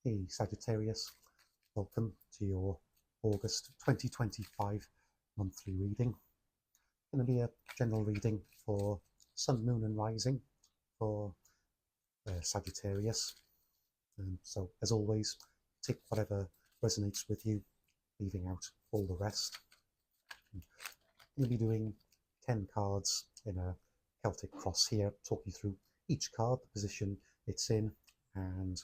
Hey Sagittarius, welcome to your August 2025 monthly reading. Going to be a general reading for Sun, Moon and Rising for Sagittarius. So as always, take whatever resonates with you, leaving out all the rest. I'm going to be doing 10 cards in a Celtic cross here, talk you through each card, the position it's in, and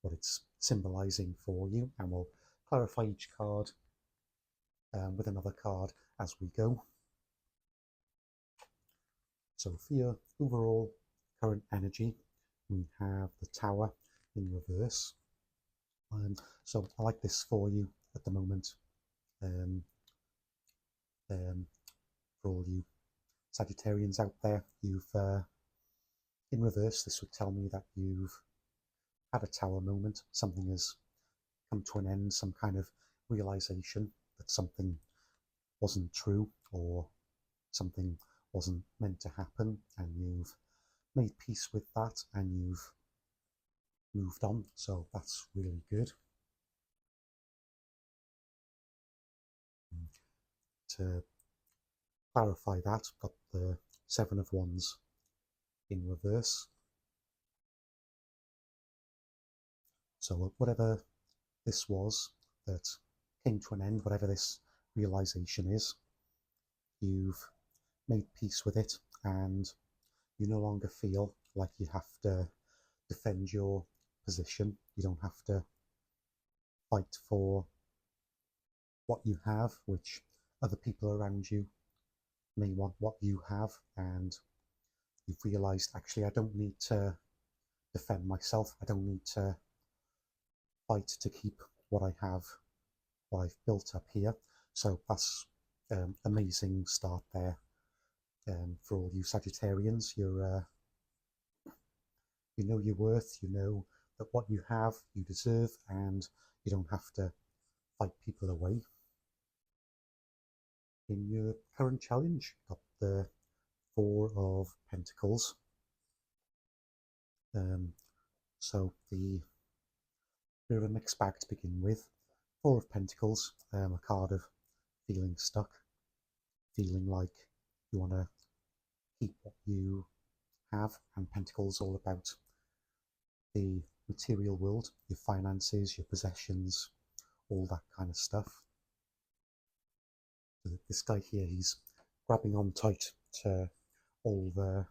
what it's symbolizing for you, and we'll clarify each card with another card as we go. So for your overall current energy, we have the Tower in reverse. So I like this for you at the moment. For all you Sagittarians out there, you've in reverse, this would tell me that you've had a Tower moment. Something has come to an end, some kind of realization that something wasn't true or something wasn't meant to happen, and you've made peace with that and you've moved on. So that's really good. To clarify that, got the Seven of Wands in reverse. So whatever this was that came to an end, whatever this realization is, you've made peace with it, and you no longer feel like you have to defend your position. You don't have to fight for what you have, which other people around you may want what you have, and you've realized, actually, I don't need to defend myself. I don't need to fight to keep what I have, what I've built up here. So that's amazing start there for all you Sagittarians. You know your worth, you know that what you have you deserve, and you don't have to fight people away. In your current challenge, got the Four of Pentacles. So the bit of a mixed bag to begin with. Four of Pentacles, a card of feeling stuck, feeling like you want to keep what you have, and Pentacles all about the material world, your finances, your possessions, all that kind of stuff. So this guy here, he's grabbing on tight to all the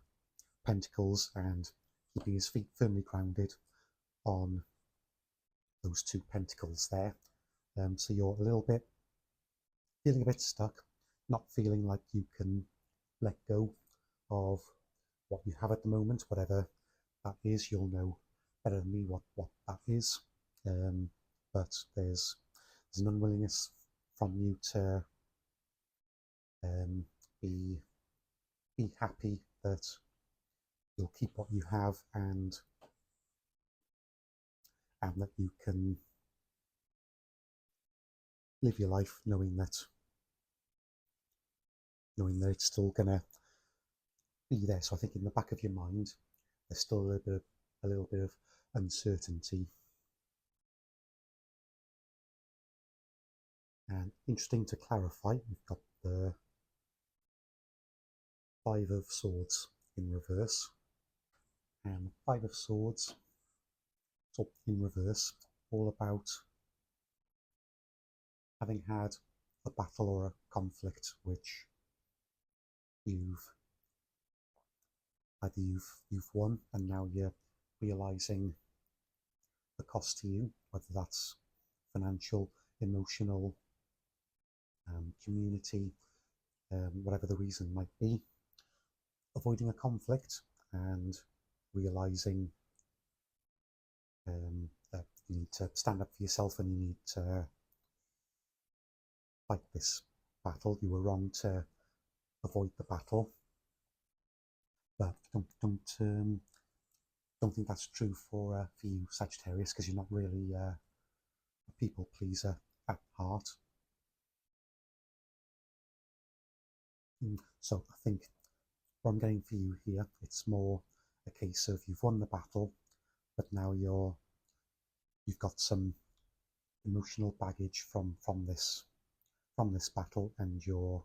pentacles and keeping his feet firmly grounded on those two pentacles there. So you're a little bit feeling a bit stuck, not feeling like you can let go of what you have at the moment, whatever that is. You'll know better than me what that is, but there's an unwillingness from you to be happy that you'll keep what you have, and that you can live your life knowing that it's still gonna be there. So I think in the back of your mind there's still a little bit of uncertainty. And interesting to clarify, we've got the Five of Swords in reverse, and Five of Swords in reverse, all about having had a battle or a conflict which you've won, and now you're realizing the cost to you, whether that's financial, emotional, community, whatever the reason might be. Avoiding a conflict and realizing that you need to stand up for yourself and you need to fight this battle. You were wrong to avoid the battle, but don't think that's true for you Sagittarius, because you're not really a people pleaser at heart. So I think what I'm getting for you here, it's more a case of you've won the battle, but now you're you've got some emotional baggage from this battle, and you're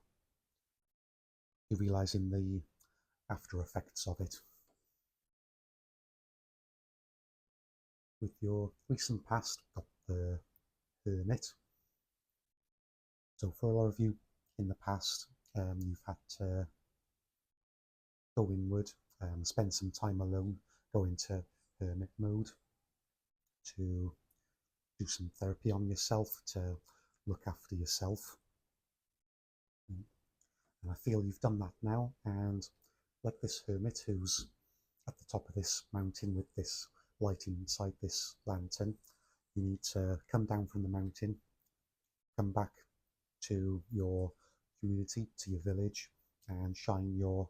realizing the after effects of it. With your recent past, got the Hermit. So for a lot of you in the past, you've had to go inward, spend some time alone, go into hermit mode to do some therapy on yourself, to look after yourself. And I feel you've done that now, and like this hermit who's at the top of this mountain with this light inside this lantern, you need to come down from the mountain, come back to your community, to your village, and shine your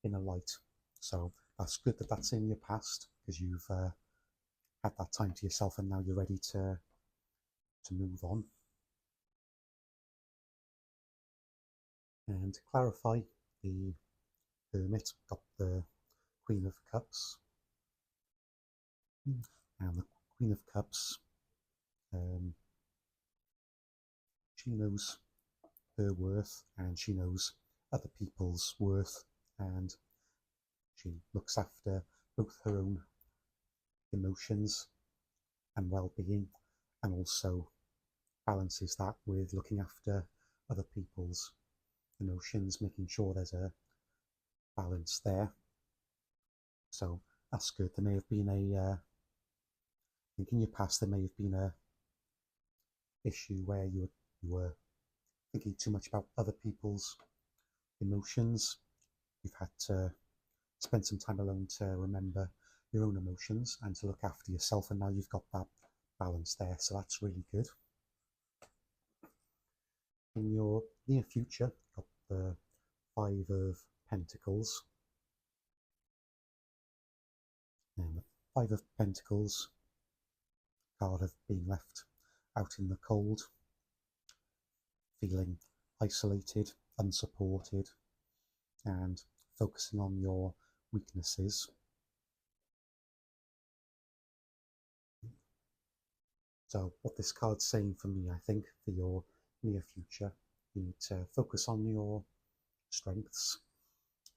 inner light. So that's good that that's in your past, because you've had that time to yourself, and now you're ready to move on. And to clarify, the Hermit got the Queen of Cups, and the Queen of Cups, she knows her worth, and she knows other people's worth, and she looks after both her own emotions and well-being, and also balances that with looking after other people's emotions, making sure there's a balance there. So that's good. There may have been I think in your past there may have been a issue where you were thinking too much about other people's emotions. You've had to spend some time alone to remember your own emotions and to look after yourself, and now you've got that balance there, so that's really good. In your near future, got the Five of Pentacles, and the Five of Pentacles card of being left out in the cold, feeling isolated, unsupported, and focusing on your weaknesses. So what this card's saying for me, I think, for your near future, you need to focus on your strengths.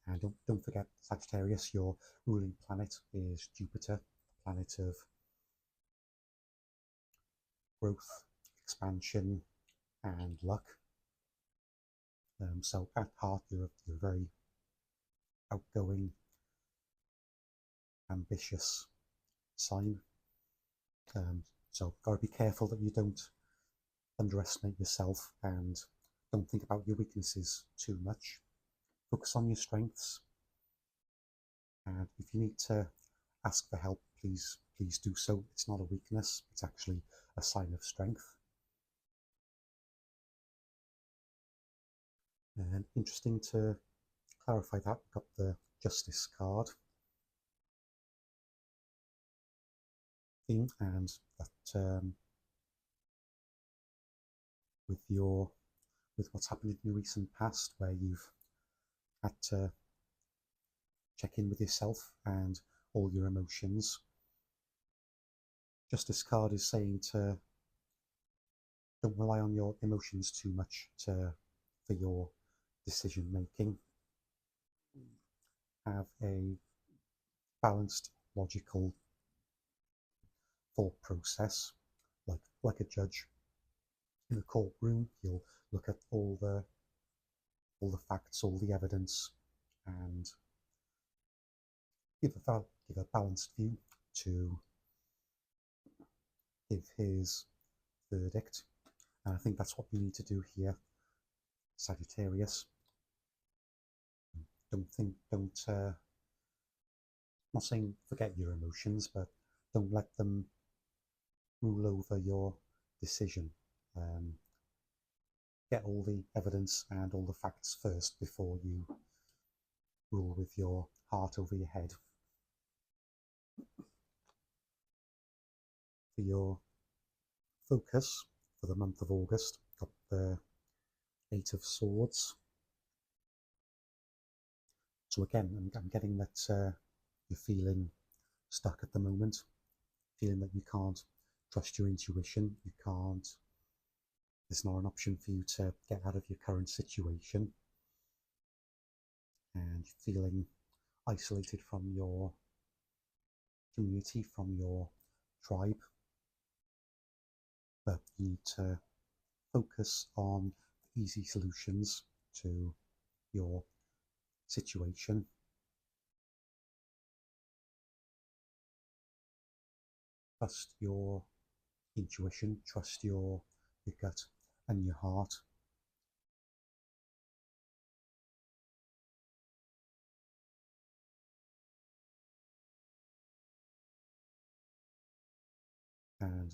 And don't forget, Sagittarius, your ruling planet is Jupiter, the planet of growth, expansion, and luck. So at heart, you're a very outgoing, ambitious sign. So got to be careful that you don't underestimate yourself and don't think about your weaknesses too much. Focus on your strengths, and if you need to ask for help, please do so. It's not a weakness, it's actually a sign of strength. And interesting to clarify that, we've got the Justice card theme, and that with what's happened in your recent past, where you've had to check in with yourself and all your emotions. Justice card is saying to don't rely on your emotions too much for your decision making. Have a balanced, logical thought process, like a judge in a courtroom. You'll look at all the facts, all the evidence, and give a balanced view to give his verdict. And I think that's what you need to do here, Sagittarius. I'm not saying forget your emotions, but don't let them rule over your decision. Get all the evidence and all the facts first before you rule with your heart over your head. For your focus for the month of August, got the Eight of Swords. So again, I'm getting that you're feeling stuck at the moment, feeling that you can't trust your intuition. You can't, there's not an option for you to get out of your current situation, and feeling isolated from your community, from your tribe. But you need to focus on easy solutions to your situation. Trust your intuition, trust your gut and your heart. And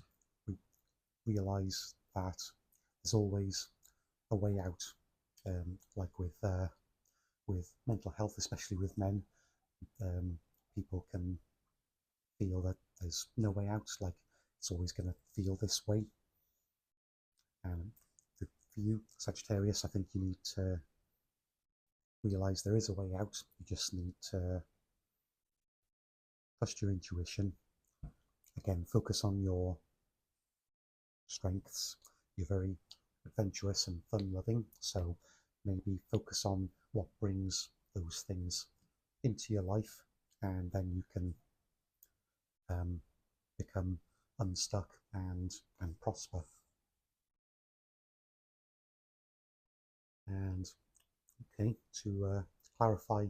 realize that there's always a way out. Like with mental health, especially with men, people can feel that there's no way out, like it's always going to feel this way. And for you, Sagittarius, I think you need to realize there is a way out. You just need to trust your intuition. Again, focus on your strengths. You're very adventurous and fun-loving, so maybe focus on what brings those things into your life, and then you can become unstuck and prosper. And okay, to clarify,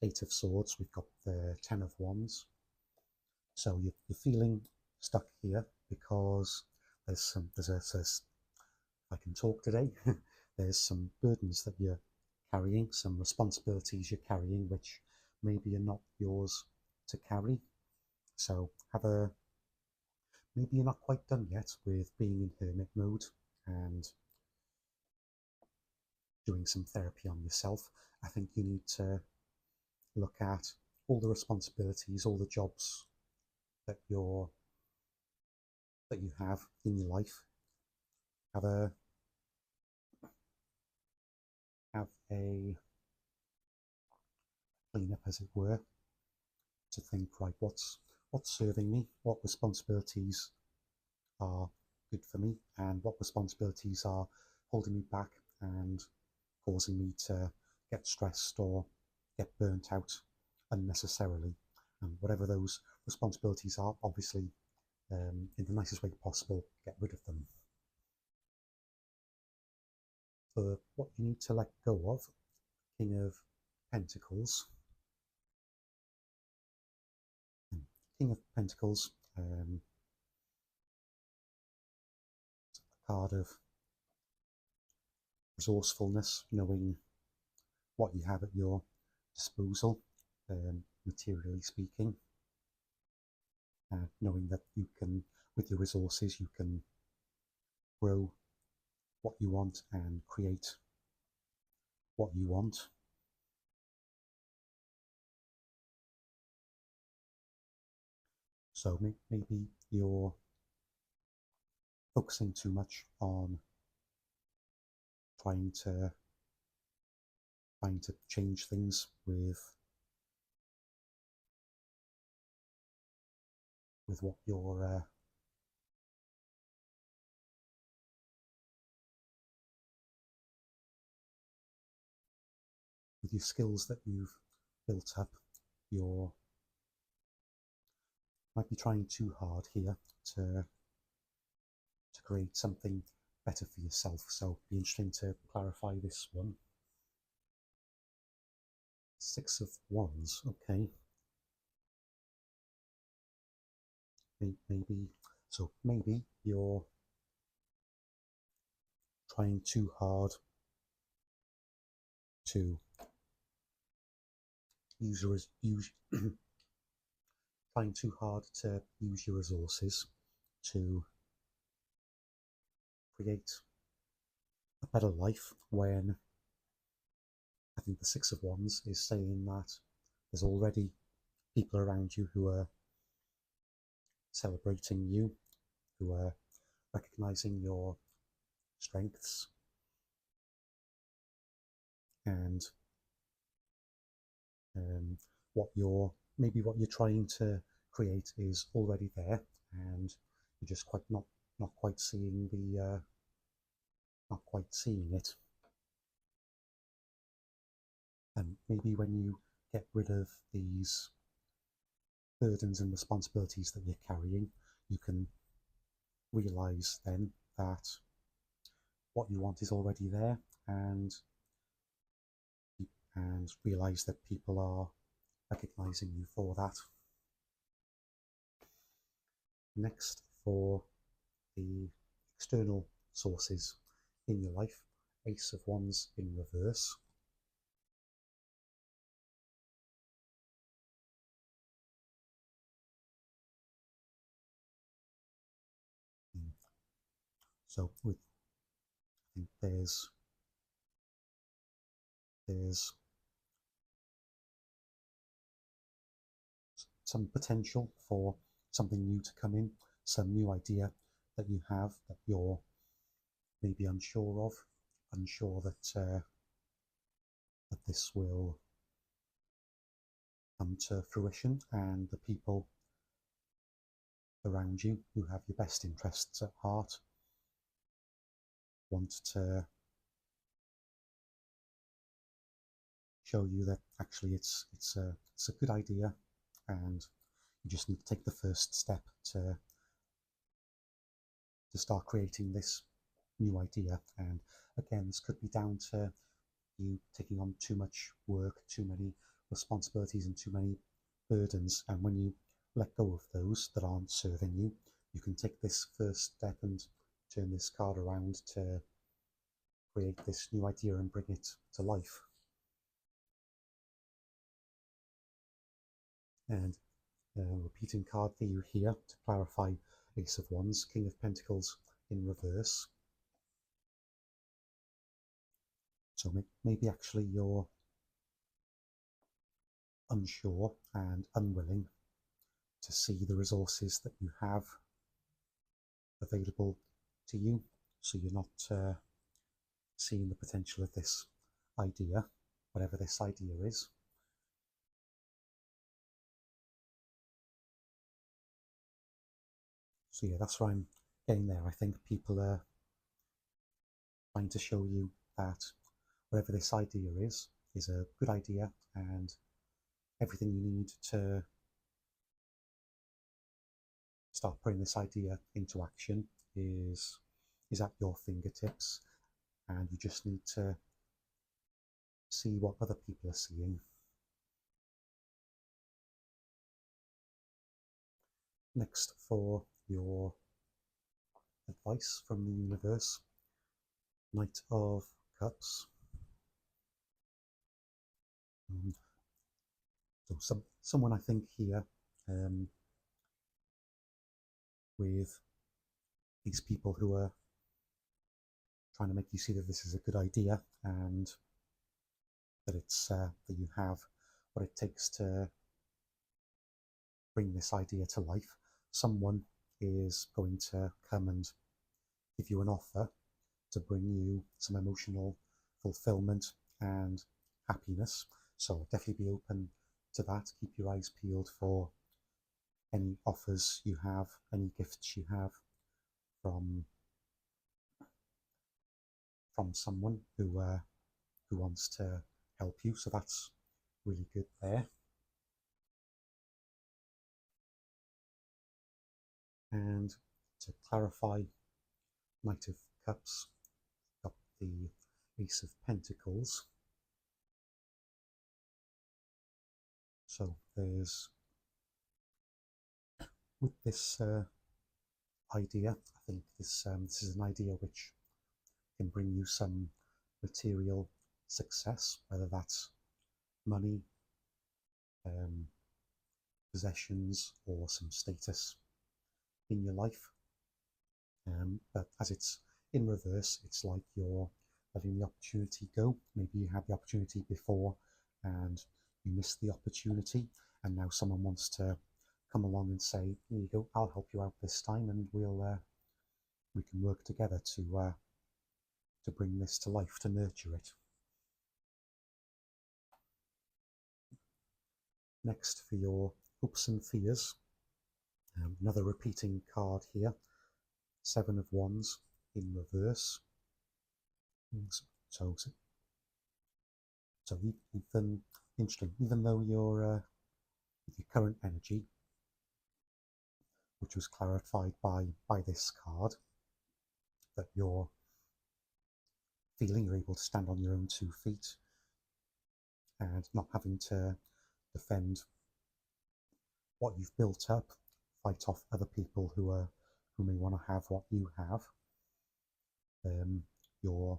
Eight of Swords, we've got the Ten of Wands. So you're feeling stuck here because there's if I can talk today, there's some burdens that you're carrying, some responsibilities you're carrying, which maybe are not yours to carry. So maybe you're not quite done yet with being in hermit mode and doing some therapy on yourself. I think you need to look at all the responsibilities, all the jobs that you have in your life. Have a clean up, as it were, to think, right, what's serving me, what responsibilities are good for me, and what responsibilities are holding me back and causing me to get stressed or get burnt out unnecessarily. And whatever those responsibilities are, obviously, in the nicest way possible, get rid of them. For what you need to let go of, King of Pentacles. King of Pentacles, a card of resourcefulness, knowing what you have at your disposal, materially speaking, knowing that you can, with your resources, you can grow what you want and create what you want. So maybe you're focusing too much on trying to change things with what you're with your skills that you've built up. You might be trying too hard here to create something better for yourself. So it'd be interesting to clarify this one. Six of Wands, okay. Maybe you're trying too hard to trying too hard to use your resources to create a better life, when I think the Six of Wands is saying that there's already people around you who are celebrating you, who are recognizing your strengths, and what you're trying to create is already there, and You're just not quite seeing the not quite seeing it. And maybe when you get rid of these burdens and responsibilities that you're carrying, you can realize then that what you want is already there, and realize that people are recognizing you for that. Next, for the external sources in your life, Ace of Wands in reverse. So with, I think there's some potential for something new to come in, some new idea that you have that you're maybe unsure of, unsure that that this will come to fruition, and the people around you who have your best interests at heart want to show you that actually it's a good idea, and you just need to take the first step to start creating this new idea. And again, this could be down to you taking on too much work, too many responsibilities and too many burdens, and when you let go of those that aren't serving you, you can take this first step and turn this card around to create this new idea and bring it to life. And repeating card for you here to clarify Ace of Wands, King of Pentacles in reverse. So maybe actually you're unsure and unwilling to see the resources that you have available to you, so you're not seeing the potential of this idea, whatever this idea is. So yeah, that's what I'm getting there. I think people are trying to show you that whatever this idea is a good idea, and everything you need to start putting this idea into action is at your fingertips, and you just need to see what other people are seeing. Next, for your advice from the universe, Knight of Cups. So someone I think here with these people who are trying to make you see that this is a good idea, and that it's that you have what it takes to bring this idea to life. Someone is going to come and give you an offer to bring you some emotional fulfillment and happiness. So definitely be open to that. Keep your eyes peeled for any offers you have, any gifts you have from someone who wants to help you. So that's really good there. And to clarify, Knight of Cups, got the Ace of Pentacles. So there's, with this idea, I think this is an idea which can bring you some material success, whether that's money, possessions, or some status in your life. But as it's in reverse, it's like you're letting the opportunity go. Maybe you had the opportunity before and you missed the opportunity, and now someone wants to come along and say, here you go, I'll help you out this time, and we can work together to bring this to life, to nurture it. Next, for your hopes and fears, another repeating card here, Seven of Wands in reverse. So even interesting, even though your current energy, which was clarified by this card, that you're feeling you're able to stand on your own 2 feet and not having to defend what you've built up, fight off other people who may want to have what you have. You're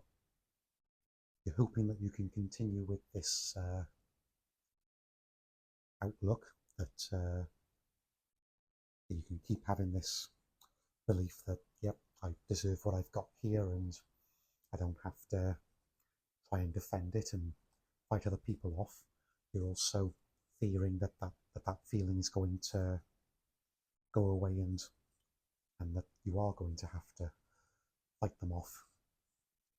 hoping that you can continue with this outlook, that you can keep having this belief that, yep, I deserve what I've got here and I don't have to try and defend it and fight other people off. You're also fearing that feeling is going to go away and that you are going to have to fight them off.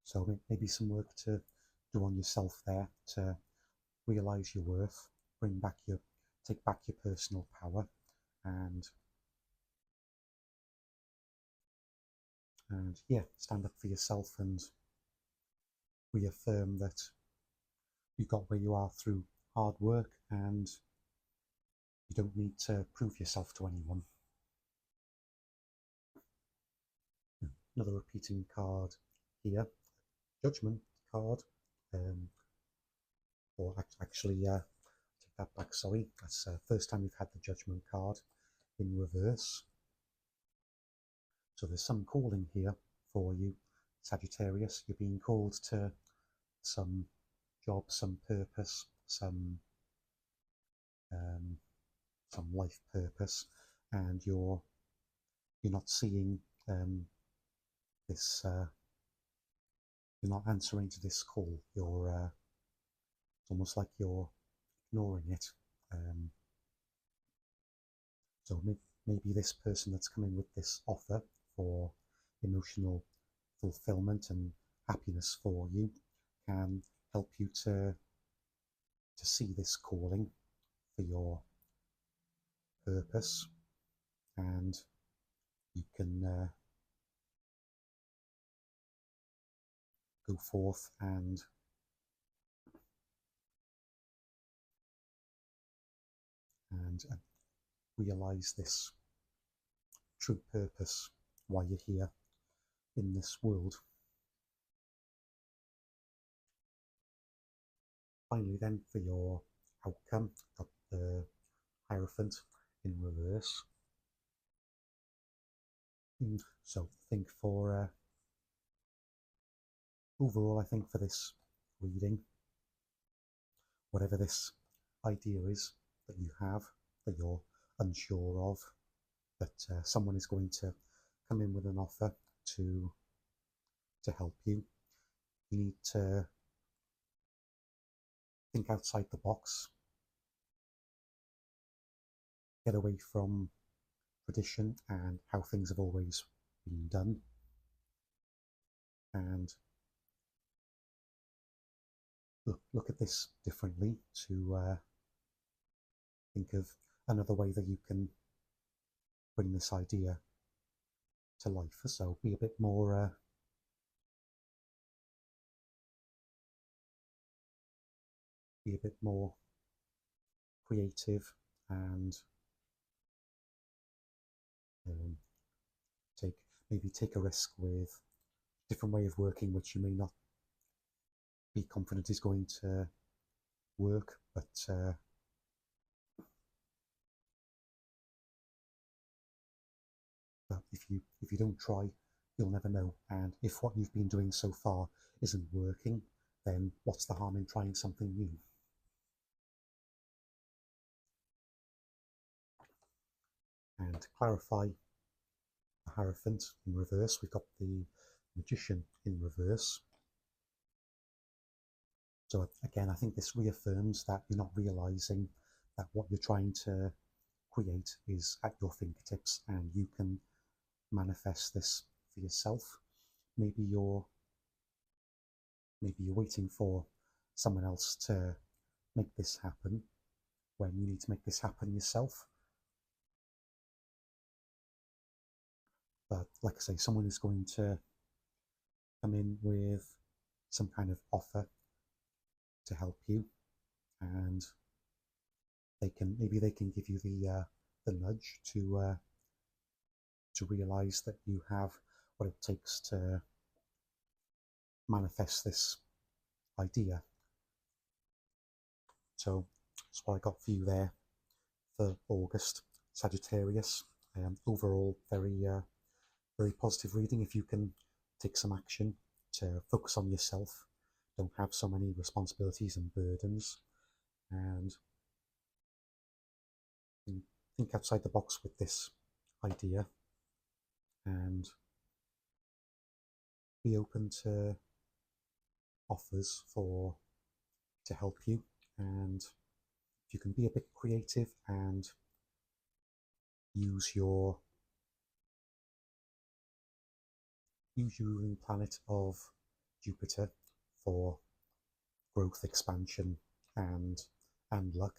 So maybe some work to do on yourself there to realize your worth, take back your personal power, and yeah, stand up for yourself and reaffirm that you got where you are through hard work and you don't need to prove yourself to anyone. Another repeating card here, Judgment card, or actually, take that back, sorry, that's the first time we've had the Judgment card in reverse. So there's some calling here for you, Sagittarius. You're being called to some job, some purpose, some life purpose, and you're not seeing this. You're not answering to this call. It's almost like you're ignoring it. So maybe this person that's coming with this offer for emotional fulfillment and happiness for you can help you to see this calling for your purpose, and you can go forth and realize this true purpose, why you're here in this world. Finally then, for your outcome, got the Hierophant in reverse. So think for overall, I think for this reading, whatever this idea is that you have, that you're unsure of, that someone is going to come in with an offer to help you, you need to think outside the box, get away from tradition and how things have always been done, and look at this differently, to think of another way that you can bring this idea to life. So be a bit more creative, and take a risk with a different way of working, which you may not be confident is going to work, but if you don't try, you'll never know. And if what you've been doing so far isn't working, then what's the harm in trying something new? And to clarify the Hierophant in reverse, we've got the Magician in reverse. So again, I think this reaffirms that you're not realizing that what you're trying to create is at your fingertips and you can manifest this for yourself. Maybe you're waiting for someone else to make this happen when you need to make this happen yourself. But like I say, someone is going to come in with some kind of offer to help you, and maybe they can give you the nudge to realize that you have what it takes to manifest this idea. So that's what I got for you there for August, Sagittarius. Overall, very positive reading. If you can take some action to focus on yourself, don't have so many responsibilities and burdens, and think outside the box with this idea, and be open to offers to help you. And if you can be a bit creative and use your ruling planet of Jupiter for growth, expansion, and luck,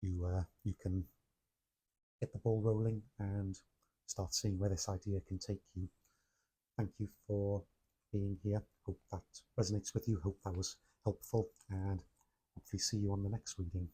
you can get the ball rolling and start seeing where this idea can take you. Thank you for being here. Hope that resonates with you. Hope that was helpful, and hopefully see you on the next reading.